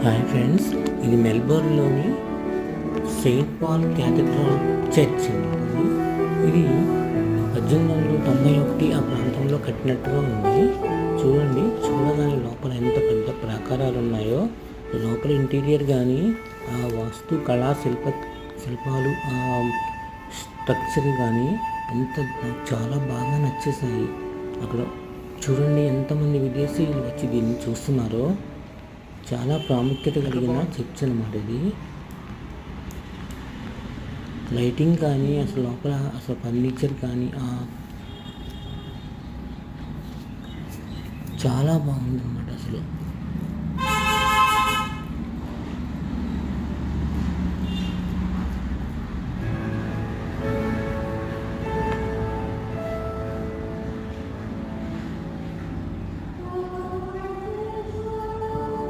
Hi friends, ఇది మెల్బోర్న్లోని Saint Paul cathedral church అండి. ఇది 1891 ఆ ప్రాంతంలో కట్టినట్టుగా ఉంది. చూడండి, చూడగానే లోపల ఎంత పెద్ద ప్రాకారాలు ఉన్నాయో. లోపల ఇంటీరియర్ కానీ ఆ వాస్తు కళా శిల్పాలు, ఆ స్ట్రక్చర్ కానీ నాకు చాలా బాగా నచ్చేసాయి. అక్కడ చూడండి ఎంతమంది విదేశీయులు వచ్చి దీన్ని చూస్తున్నారో. చాలా ప్రాముఖ్యత కలిగిన చర్చ్ అన్నమాట ఇది. లైటింగ్ కానీ లోపల ఫర్నిచర్ కానీ చాలా బాగుందన్నమాట.